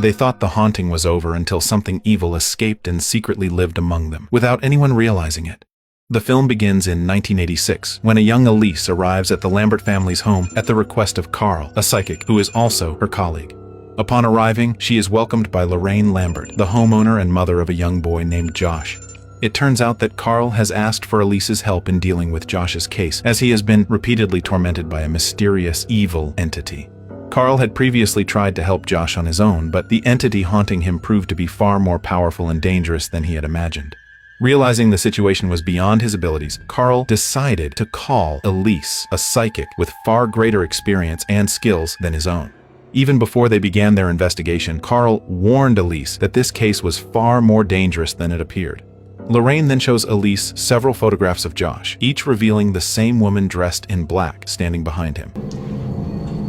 They thought the haunting was over until something evil escaped and secretly lived among them, without anyone realizing it. The film begins in 1986, when a young Elise arrives at the Lambert family's home at the request of Carl, a psychic who is also her colleague. Upon arriving, she is welcomed by Lorraine Lambert, the homeowner and mother of a young boy named Josh. It turns out that Carl has asked for Elise's help in dealing with Josh's case, as he has been repeatedly tormented by a mysterious, evil entity. Carl had previously tried to help Josh on his own, but the entity haunting him proved to be far more powerful and dangerous than he had imagined. Realizing the situation was beyond his abilities, Carl decided to call Elise, a psychic with far greater experience and skills than his own. Even before they began their investigation, Carl warned Elise that this case was far more dangerous than it appeared. Lorraine then shows Elise several photographs of Josh, each revealing the same woman dressed in black standing behind him.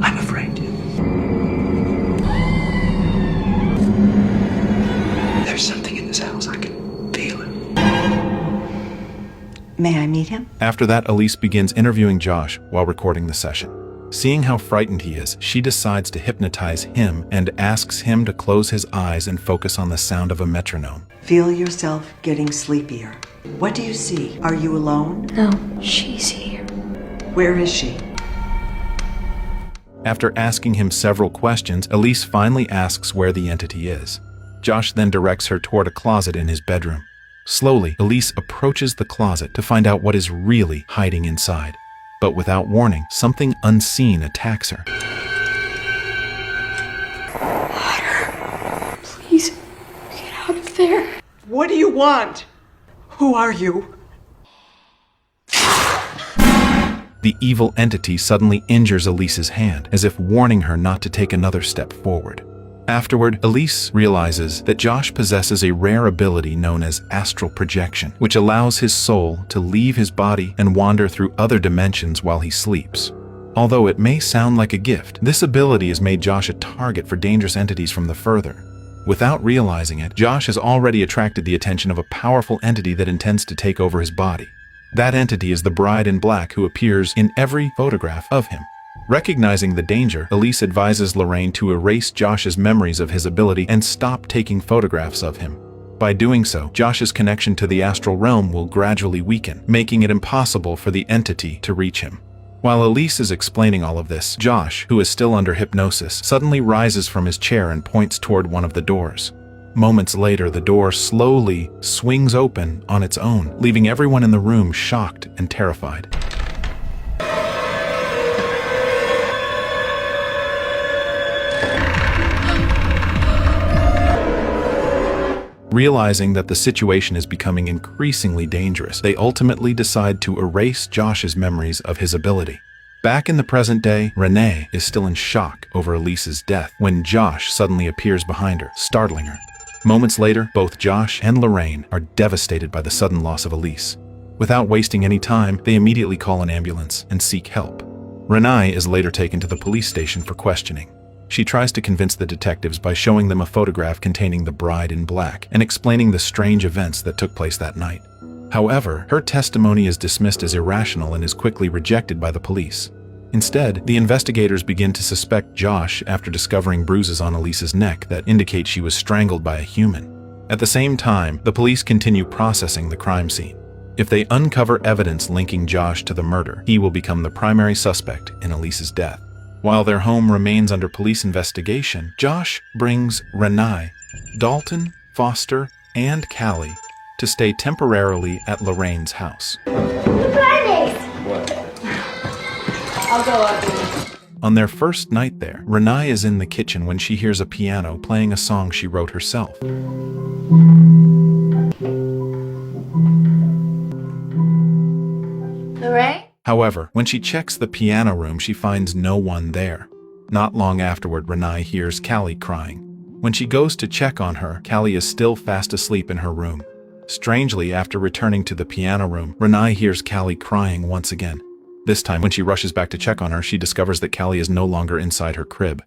I'm afraid. There's something in this house. I can feel it. May I meet him? After that, Elise begins interviewing Josh while recording the session. Seeing how frightened he is, she decides to hypnotize him and asks him to close his eyes and focus on the sound of a metronome. Feel yourself getting sleepier. What do you see? Are you alone? No, she's here. Where is she? After asking him several questions, Elise finally asks where the entity is. Josh then directs her toward a closet in his bedroom. Slowly, Elise approaches the closet to find out what is really hiding inside. But without warning, something unseen attacks her. Water. Please, get out of there. What do you want? Who are you? The evil entity suddenly injures Elise's hand, as if warning her not to take another step forward. Afterward, Elise realizes that Josh possesses a rare ability known as astral projection, which allows his soul to leave his body and wander through other dimensions while he sleeps. Although it may sound like a gift, this ability has made Josh a target for dangerous entities from the further. Without realizing it, Josh has already attracted the attention of a powerful entity that intends to take over his body. That entity is the bride in black who appears in every photograph of him. Recognizing the danger, Elise advises Lorraine to erase Josh's memories of his ability and stop taking photographs of him. By doing so, Josh's connection to the astral realm will gradually weaken, making it impossible for the entity to reach him. While Elise is explaining all of this, Josh, who is still under hypnosis, suddenly rises from his chair and points toward one of the doors. Moments later, the door slowly swings open on its own, leaving everyone in the room shocked and terrified. Realizing that the situation is becoming increasingly dangerous, they ultimately decide to erase Josh's memories of his ability. Back in the present day, Renee is still in shock over Elise's death when Josh suddenly appears behind her, startling her. Moments later, both Josh and Lorraine are devastated by the sudden loss of Elise. Without wasting any time, they immediately call an ambulance and seek help. Renee is later taken to the police station for questioning. She tries to convince the detectives by showing them a photograph containing the bride in black and explaining the strange events that took place that night. However, her testimony is dismissed as irrational and is quickly rejected by the police. Instead, the investigators begin to suspect Josh after discovering bruises on Elise's neck that indicate she was strangled by a human. At the same time, the police continue processing the crime scene. If they uncover evidence linking Josh to the murder, he will become the primary suspect in Elise's death. While their home remains under police investigation, Josh brings Renee, Dalton, Foster, and Callie to stay temporarily at Lorraine's house. I'll go up. On their first night there, Renee is in the kitchen when she hears a piano playing a song she wrote herself. Lorraine? However, when she checks the piano room, she finds no one there. Not long afterward, Renee hears Callie crying. When she goes to check on her, Callie is still fast asleep in her room. Strangely, after returning to the piano room, Renee hears Callie crying once again. This time, when she rushes back to check on her, she discovers that Callie is no longer inside her crib.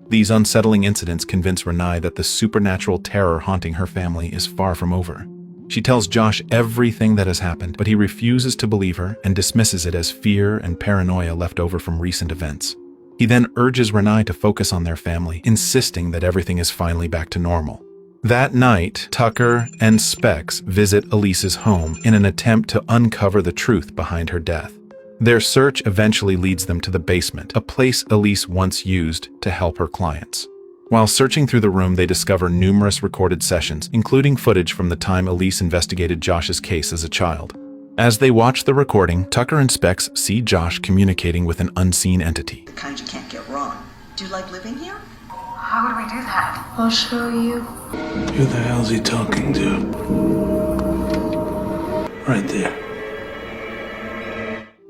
These unsettling incidents convince Renee that the supernatural terror haunting her family is far from over. She tells Josh everything that has happened, but he refuses to believe her and dismisses it as fear and paranoia left over from recent events. He then urges Renee to focus on their family, insisting that everything is finally back to normal. That night, Tucker and Specs visit Elise's home in an attempt to uncover the truth behind her death. Their search eventually leads them to the basement, a place Elise once used to help her clients. While searching through the room, they discover numerous recorded sessions, including footage from the time Elise investigated Josh's case as a child. As they watch the recording, Tucker and Specs see Josh communicating with an unseen entity. The kind you can't get wrong. Do you like living here? How would we do that? I'll show you. Who the hell's he talking to? Right there.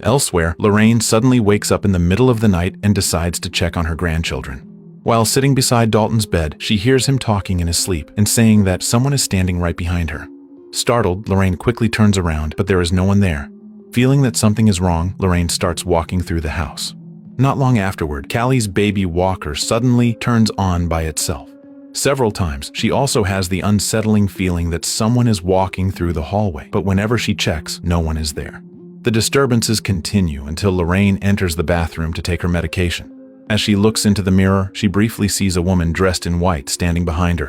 Elsewhere, Lorraine suddenly wakes up in the middle of the night and decides to check on her grandchildren. While sitting beside Dalton's bed, she hears him talking in his sleep and saying that someone is standing right behind her. Startled, Lorraine quickly turns around, but there is no one there. Feeling that something is wrong, Lorraine starts walking through the house. Not long afterward, Callie's baby walker suddenly turns on by itself. Several times, she also has the unsettling feeling that someone is walking through the hallway, but whenever she checks, no one is there. The disturbances continue until Lorraine enters the bathroom to take her medication. As she looks into the mirror, she briefly sees a woman dressed in white standing behind her.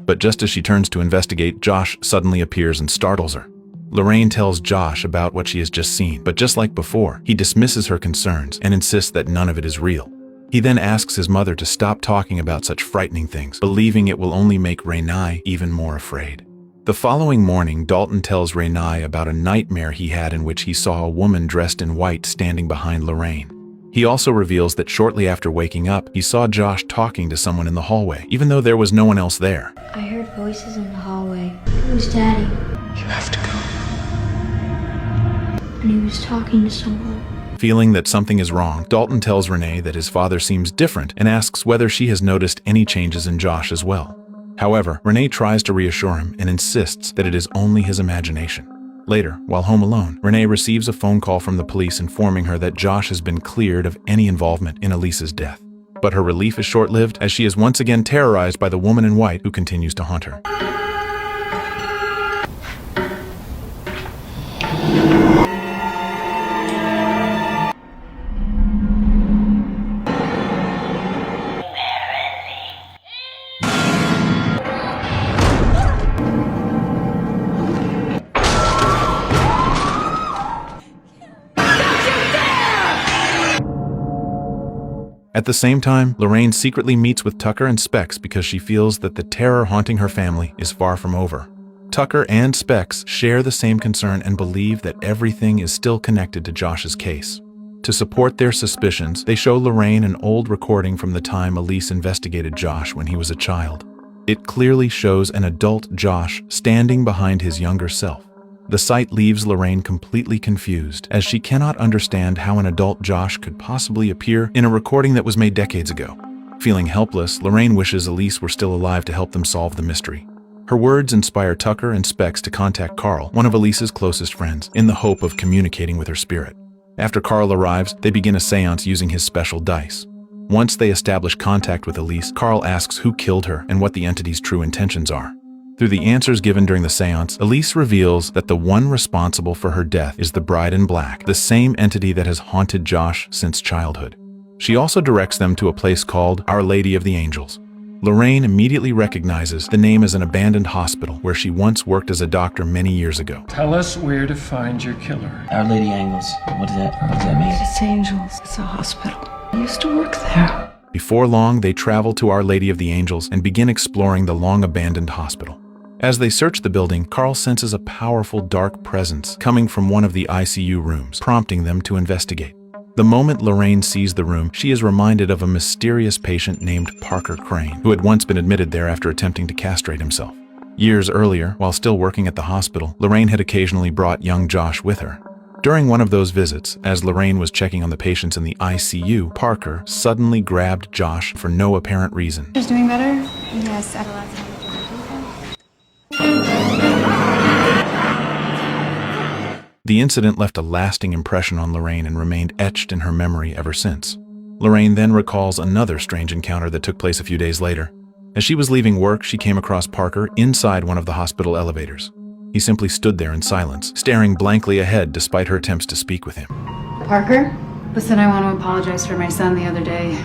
But just as she turns to investigate, Josh suddenly appears and startles her. Lorraine tells Josh about what she has just seen, but just like before, he dismisses her concerns and insists that none of it is real. He then asks his mother to stop talking about such frightening things, believing it will only make Renee even more afraid. The following morning, Dalton tells Renee about a nightmare he had in which he saw a woman dressed in white standing behind Lorraine. He also reveals that shortly after waking up, he saw Josh talking to someone in the hallway, even though there was no one else there. I heard voices in the hallway. It was Daddy, You have to go. and he was talking to someone. Feeling that something is wrong, Dalton tells Renee that his father seems different and asks whether she has noticed any changes in Josh as well. However, Renee tries to reassure him and insists that it is only his imagination. Later, while home alone, Renee receives a phone call from the police informing her that Josh has been cleared of any involvement in Elise's death. But her relief is short-lived as she is once again terrorized by the woman in white who continues to haunt her. At the same time, Lorraine secretly meets with Tucker and Specs because she feels that the terror haunting her family is far from over. Tucker and Specs share the same concern and believe that everything is still connected to Josh's case. To support their suspicions, they show Lorraine an old recording from the time Elise investigated Josh when he was a child. It clearly shows an adult Josh standing behind his younger self. The sight leaves Lorraine completely confused, as she cannot understand how an adult Josh could possibly appear in a recording that was made decades ago. Feeling helpless, Lorraine wishes Elise were still alive to help them solve the mystery. Her words inspire Tucker and Specs to contact Carl, one of Elise's closest friends, in the hope of communicating with her spirit. After Carl arrives, they begin a seance using his special dice. Once they establish contact with Elise, Carl asks who killed her and what the entity's true intentions are. Through the answers given during the seance, Elise reveals that the one responsible for her death is the Bride in Black, the same entity that has haunted Josh since childhood. She also directs them to a place called Our Lady of the Angels. Lorraine immediately recognizes the name as an abandoned hospital where she once worked as a doctor many years ago. Tell us where to find your killer. Our Lady Angles. What does that mean? It's Angels. It's a hospital. I used to work there. Before long, they travel to Our Lady of the Angels and begin exploring the long-abandoned hospital. As they search the building, Carl senses a powerful dark presence coming from one of the ICU rooms, prompting them to investigate. The moment Lorraine sees the room, she is reminded of a mysterious patient named Parker Crane, who had once been admitted there after attempting to castrate himself. Years earlier, while still working at the hospital, Lorraine had occasionally brought young Josh with her. During one of those visits, as Lorraine was checking on the patients in the ICU, Parker suddenly grabbed Josh for no apparent reason. She's doing better? Yes, adolescent. The incident left a lasting impression on Lorraine and remained etched in her memory ever since. Lorraine then recalls another strange encounter that took place a few days later. As she was leaving work, she came across Parker inside one of the hospital elevators. He simply stood there in silence, staring blankly ahead despite her attempts to speak with him. Parker? Listen, I want to apologize for my son the other day.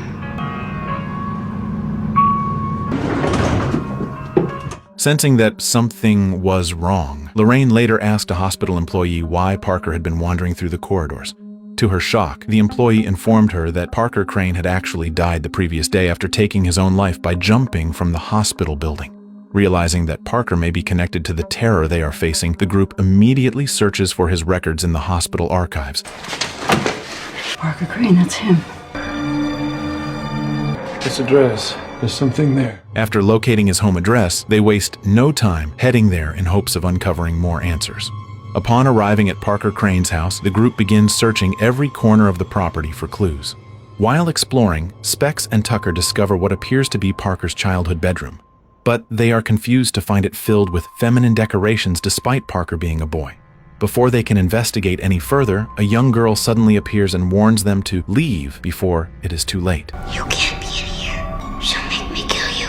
Sensing that something was wrong, Lorraine later asked a hospital employee why Parker had been wandering through the corridors. To her shock, the employee informed her that Parker Crane had actually died the previous day after taking his own life by jumping from the hospital building. Realizing that Parker may be connected to the terror they are facing, the group immediately searches for his records in the hospital archives. Parker Crane, that's him. This address. There's something there. After locating his home address, they waste no time heading there in hopes of uncovering more answers. Upon arriving at Parker Crane's house, the group begins searching every corner of the property for clues. While exploring, Specs and Tucker discover what appears to be Parker's childhood bedroom. But they are confused to find it filled with feminine decorations despite Parker being a boy. Before they can investigate any further, a young girl suddenly appears and warns them to leave before it is too late. You can't be in here. She'll make me kill you.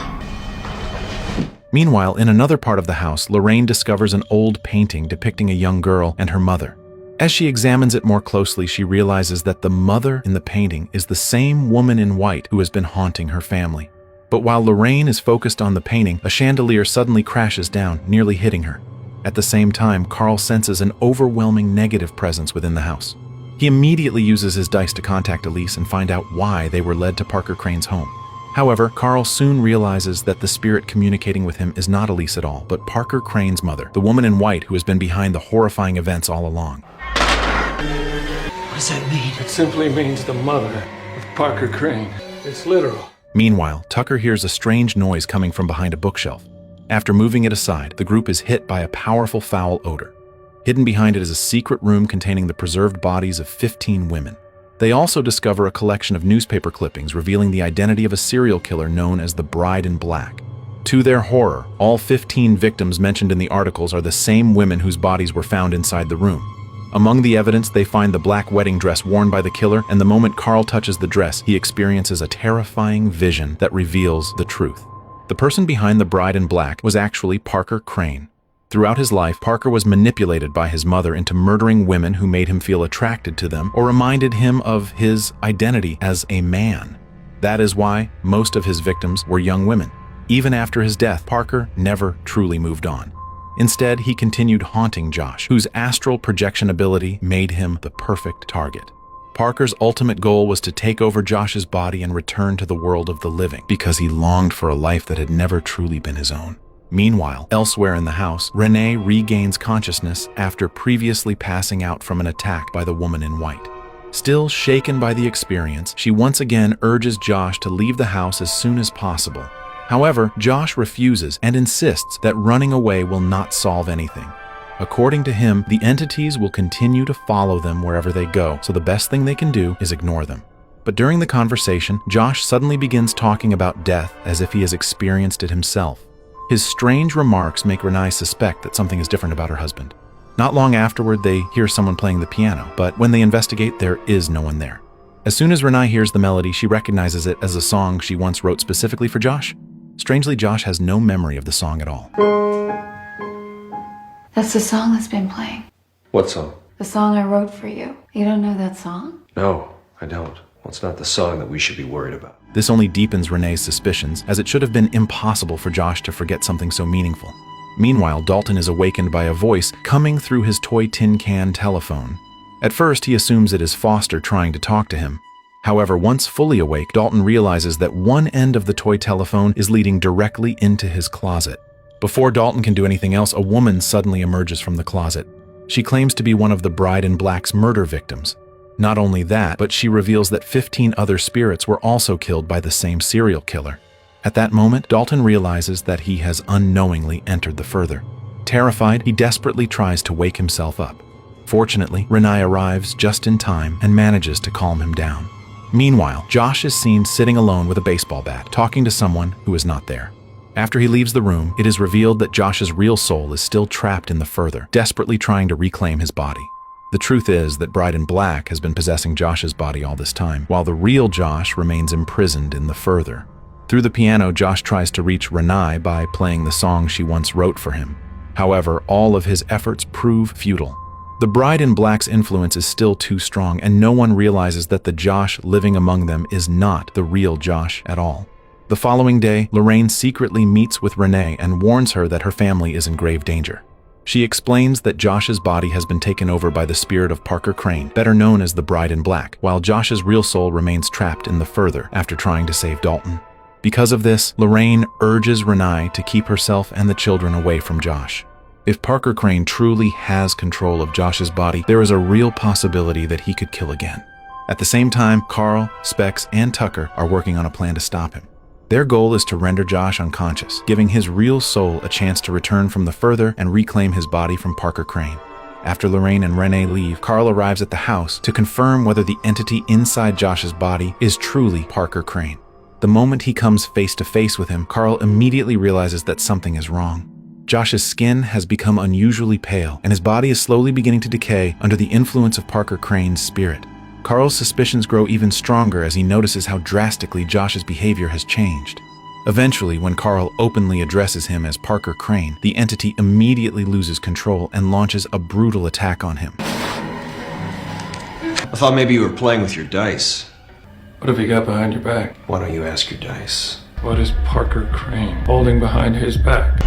Meanwhile, in another part of the house, Lorraine discovers an old painting depicting a young girl and her mother. As she examines it more closely, she realizes that the mother in the painting is the same woman in white who has been haunting her family. But while Lorraine is focused on the painting, a chandelier suddenly crashes down, nearly hitting her. At the same time, Carl senses an overwhelming negative presence within the house. He immediately uses his dice to contact Elise and find out why they were led to Parker Crane's home. However, Carl soon realizes that the spirit communicating with him is not Elise at all, but Parker Crane's mother, the woman in white who has been behind the horrifying events all along. What does that mean? It simply means the mother of Parker Crane. It's literal. Meanwhile, Tucker hears a strange noise coming from behind a bookshelf. After moving it aside, the group is hit by a powerful foul odor. Hidden behind it is a secret room containing the preserved bodies of 15 women. They also discover a collection of newspaper clippings revealing the identity of a serial killer known as the Bride in Black. To their horror, all 15 victims mentioned in the articles are the same women whose bodies were found inside the room. Among the evidence, they find the black wedding dress worn by the killer, and the moment Carl touches the dress, he experiences a terrifying vision that reveals the truth. The person behind the Bride in Black was actually Parker Crane. Throughout his life, Parker was manipulated by his mother into murdering women who made him feel attracted to them or reminded him of his identity as a man. That is why most of his victims were young women. Even after his death, Parker never truly moved on. Instead, he continued haunting Josh, whose astral projection ability made him the perfect target. Parker's ultimate goal was to take over Josh's body and return to the world of the living, because he longed for a life that had never truly been his own. Meanwhile, elsewhere in the house, Renee regains consciousness after previously passing out from an attack by the woman in white. Still shaken by the experience, she once again urges Josh to leave the house as soon as possible. However, Josh refuses and insists that running away will not solve anything. According to him, the entities will continue to follow them wherever they go, so the best thing they can do is ignore them. But during the conversation, Josh suddenly begins talking about death as if he has experienced it himself. His strange remarks make Renee suspect that something is different about her husband. Not long afterward, they hear someone playing the piano, but when they investigate, there is no one there. As soon as Renee hears the melody, she recognizes it as a song she once wrote specifically for Josh. Strangely, Josh has no memory of the song at all. That's the song that's been playing. What song? The song I wrote for you. You don't know that song? No, I don't. Well, it's not the song that we should be worried about. This only deepens Renee's suspicions, as it should have been impossible for Josh to forget something so meaningful. Meanwhile, Dalton is awakened by a voice coming through his toy tin can telephone. At first, he assumes it is Foster trying to talk to him. However, once fully awake, Dalton realizes that one end of the toy telephone is leading directly into his closet. Before Dalton can do anything else, a woman suddenly emerges from the closet. She claims to be one of the Bride in Black's murder victims. Not only that, but she reveals that 15 other spirits were also killed by the same serial killer. At that moment, Dalton realizes that he has unknowingly entered the further. Terrified, he desperately tries to wake himself up. Fortunately, Renee arrives just in time and manages to calm him down. Meanwhile, Josh is seen sitting alone with a baseball bat, talking to someone who is not there. After he leaves the room, it is revealed that Josh's real soul is still trapped in the further, desperately trying to reclaim his body. The truth is that Bride in Black has been possessing Josh's body all this time, while the real Josh remains imprisoned in the Further. Through the piano, Josh tries to reach Renee by playing the song she once wrote for him. However, all of his efforts prove futile. The Bride in Black's influence is still too strong, and no one realizes that the Josh living among them is not the real Josh at all. The following day, Lorraine secretly meets with Renee and warns her that her family is in grave danger. She explains that Josh's body has been taken over by the spirit of Parker Crane, better known as the Bride in Black, while Josh's real soul remains trapped in the Further after trying to save Dalton. Because of this, Lorraine urges Renee to keep herself and the children away from Josh. If Parker Crane truly has control of Josh's body, there is a real possibility that he could kill again. At the same time, Carl, Specs, and Tucker are working on a plan to stop him. Their goal is to render Josh unconscious, giving his real soul a chance to return from the Further and reclaim his body from Parker Crane. After Lorraine and Renee leave, Carl arrives at the house to confirm whether the entity inside Josh's body is truly Parker Crane. The moment he comes face to face with him, Carl immediately realizes that something is wrong. Josh's skin has become unusually pale, and his body is slowly beginning to decay under the influence of Parker Crane's spirit. Carl's suspicions grow even stronger as he notices how drastically Josh's behavior has changed. Eventually, when Carl openly addresses him as Parker Crane, the entity immediately loses control and launches a brutal attack on him. I thought maybe you were playing with your dice. What have you got behind your back? Why don't you ask your dice? What is Parker Crane holding behind his back?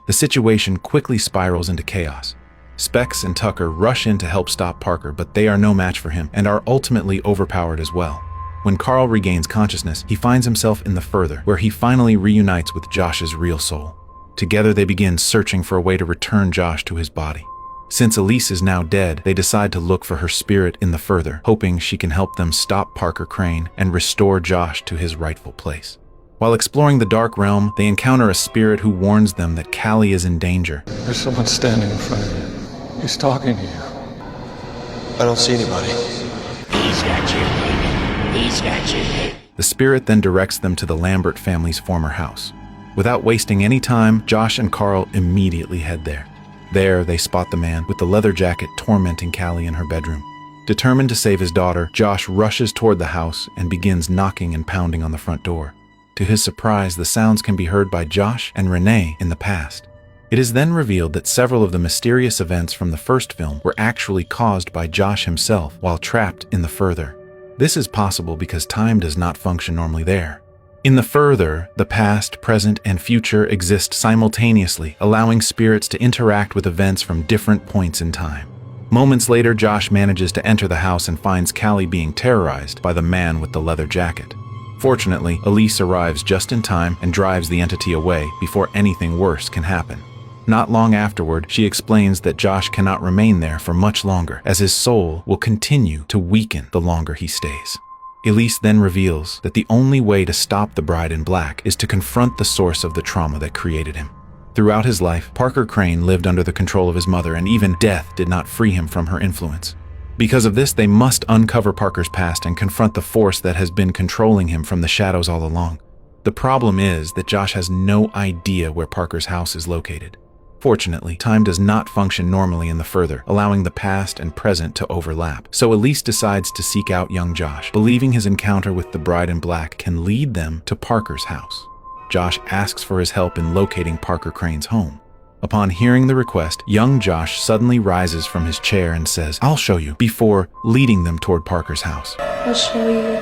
The situation quickly spirals into chaos. Specs and Tucker rush in to help stop Parker, but they are no match for him and are ultimately overpowered as well. When Carl regains consciousness, he finds himself in the Further, where he finally reunites with Josh's real soul. Together they begin searching for a way to return Josh to his body. Since Elise is now dead, they decide to look for her spirit in the Further, hoping she can help them stop Parker Crane and restore Josh to his rightful place. While exploring the Dark Realm, they encounter a spirit who warns them that Callie is in danger. There's someone standing in front of you. He's talking to you. I don't see anybody. He's got you, baby. He's got you. The spirit then directs them to the Lambert family's former house. Without wasting any time, Josh and Carl immediately head there. There, they spot the man with the leather jacket tormenting Callie in her bedroom. Determined to save his daughter, Josh rushes toward the house and begins knocking and pounding on the front door. To his surprise, the sounds can be heard by Josh and Renee in the past. It is then revealed that several of the mysterious events from the first film were actually caused by Josh himself while trapped in the Further. This is possible because time does not function normally there. In the Further, the past, present, and future exist simultaneously, allowing spirits to interact with events from different points in time. Moments later, Josh manages to enter the house and finds Callie being terrorized by the man with the leather jacket. Fortunately, Elise arrives just in time and drives the entity away before anything worse can happen. Not long afterward, she explains that Josh cannot remain there for much longer, as his soul will continue to weaken the longer he stays. Elise then reveals that the only way to stop the Bride in Black is to confront the source of the trauma that created him. Throughout his life, Parker Crane lived under the control of his mother, and even death did not free him from her influence. Because of this, they must uncover Parker's past and confront the force that has been controlling him from the shadows all along. The problem is that Josh has no idea where Parker's house is located. Fortunately, time does not function normally in the Further, allowing the past and present to overlap. So Elise decides to seek out young Josh, believing his encounter with the Bride in Black can lead them to Parker's house. Josh asks for his help in locating Parker Crane's home. Upon hearing the request, young Josh suddenly rises from his chair and says, "I'll show you," before leading them toward Parker's house. I'll show you.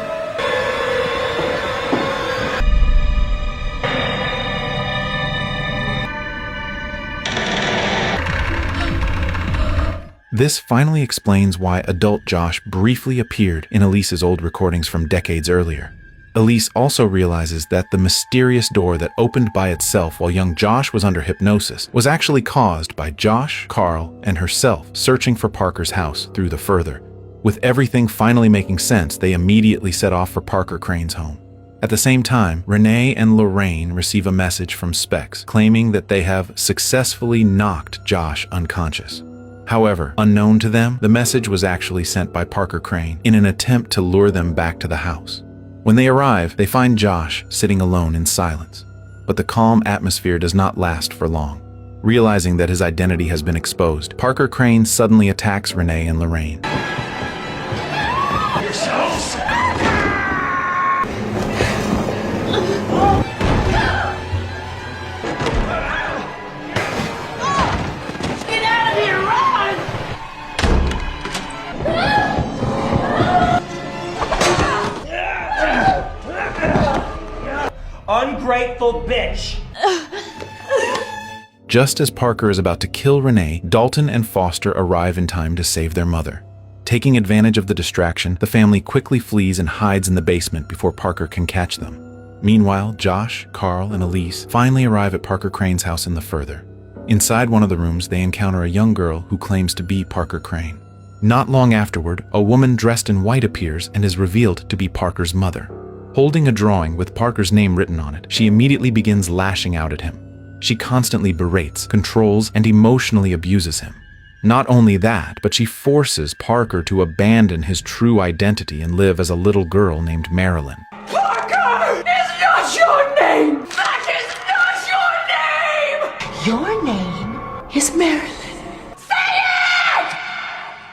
This finally explains why adult Josh briefly appeared in Elise's old recordings from decades earlier. Elise also realizes that the mysterious door that opened by itself while young Josh was under hypnosis was actually caused by Josh, Carl, and herself searching for Parker's house through the Further. With everything finally making sense, they immediately set off for Parker Crane's home. At the same time, Renee and Lorraine receive a message from Specs claiming that they have successfully knocked Josh unconscious. However, unknown to them, the message was actually sent by Parker Crane in an attempt to lure them back to the house. When they arrive, they find Josh sitting alone in silence. But the calm atmosphere does not last for long. Realizing that his identity has been exposed, Parker Crane suddenly attacks Renee and Lorraine. Ungrateful bitch! Just as Parker is about to kill Renee, Dalton and Foster arrive in time to save their mother. Taking advantage of the distraction, the family quickly flees and hides in the basement before Parker can catch them. Meanwhile, Josh, Carl, and Elise finally arrive at Parker Crane's house in the further. Inside one of the rooms, they encounter a young girl who claims to be Parker Crane. Not long afterward, a woman dressed in white appears and is revealed to be Parker's mother. Holding a drawing with Parker's name written on it, she immediately begins lashing out at him. She constantly berates, controls, and emotionally abuses him. Not only that, but she forces Parker to abandon his true identity and live as a little girl named Marilyn. Parker! Is not your name! That is not your name! Your name is Marilyn. Say it!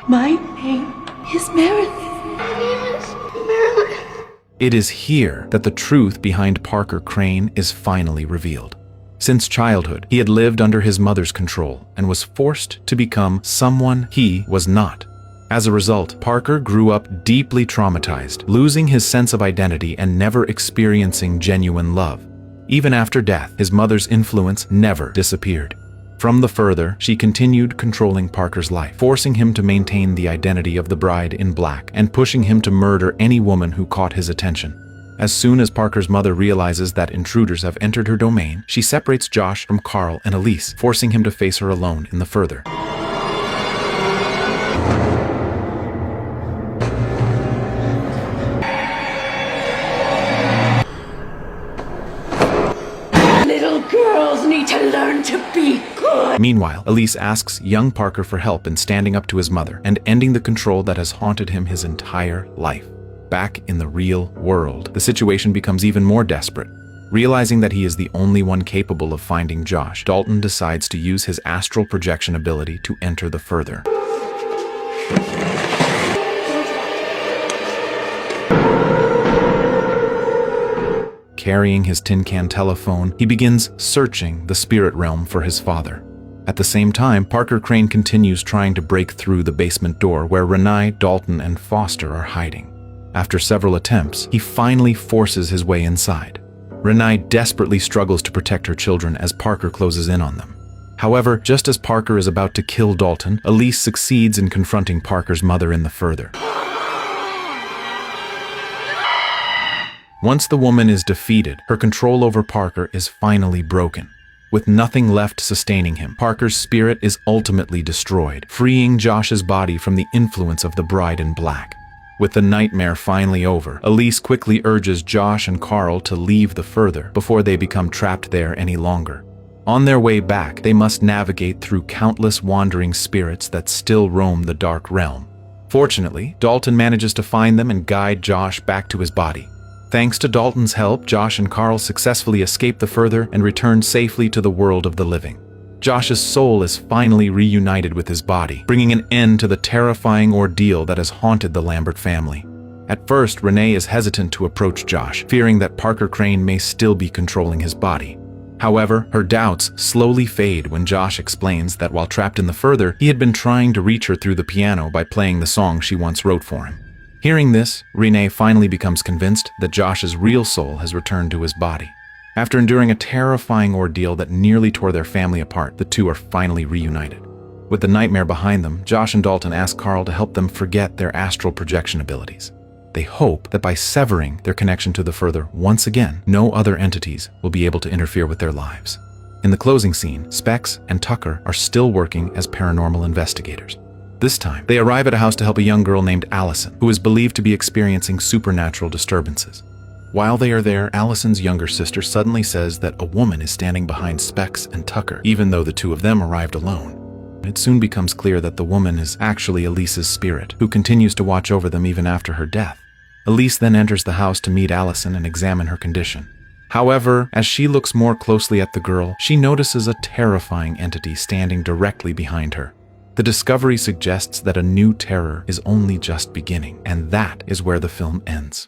My name is Marilyn. My name is Marilyn. It is here that the truth behind Parker Crane is finally revealed. Since childhood, he had lived under his mother's control and was forced to become someone he was not. As a result, Parker grew up deeply traumatized, losing his sense of identity and never experiencing genuine love. Even after death, his mother's influence never disappeared. From the further, she continued controlling Parker's life, forcing him to maintain the identity of the bride in black and pushing him to murder any woman who caught his attention. As soon as Parker's mother realizes that intruders have entered her domain, she separates Josh from Carl and Elise, forcing him to face her alone in the further. Little girls need to learn to be good. Meanwhile, Elise asks young Parker for help in standing up to his mother and ending the control that has haunted him his entire life. Back in the real world, the situation becomes even more desperate. Realizing that he is the only one capable of finding Josh, Dalton decides to use his astral projection ability to enter the further. Carrying his tin can telephone, he begins searching the spirit realm for his father. At the same time, Parker Crane continues trying to break through the basement door where Renee, Dalton, and Foster are hiding. After several attempts, he finally forces his way inside. Renee desperately struggles to protect her children as Parker closes in on them. However, just as Parker is about to kill Dalton, Elise succeeds in confronting Parker's mother in the further. Once the woman is defeated, her control over Parker is finally broken. With nothing left sustaining him, Parker's spirit is ultimately destroyed, freeing Josh's body from the influence of the bride in black. With the nightmare finally over, Elise quickly urges Josh and Carl to leave the further before they become trapped there any longer. On their way back, they must navigate through countless wandering spirits that still roam the dark realm. Fortunately, Dalton manages to find them and guide Josh back to his body. Thanks to Dalton's help, Josh and Carl successfully escape the further and return safely to the world of the living. Josh's soul is finally reunited with his body, bringing an end to the terrifying ordeal that has haunted the Lambert family. At first, Renee is hesitant to approach Josh, fearing that Parker Crane may still be controlling his body. However, her doubts slowly fade when Josh explains that while trapped in the further, he had been trying to reach her through the piano by playing the song she once wrote for him. Hearing this, Renee finally becomes convinced that Josh's real soul has returned to his body. After enduring a terrifying ordeal that nearly tore their family apart, the two are finally reunited. With the nightmare behind them, Josh and Dalton ask Carl to help them forget their astral projection abilities. They hope that by severing their connection to the further once again, no other entities will be able to interfere with their lives. In the closing scene, Specs and Tucker are still working as paranormal investigators. This time, they arrive at a house to help a young girl named Allison, who is believed to be experiencing supernatural disturbances. While they are there, Allison's younger sister suddenly says that a woman is standing behind Specs and Tucker, even though the two of them arrived alone. It soon becomes clear that the woman is actually Elise's spirit, who continues to watch over them even after her death. Elise then enters the house to meet Allison and examine her condition. However, as she looks more closely at the girl, she notices a terrifying entity standing directly behind her. The discovery suggests that a new terror is only just beginning, and that is where the film ends.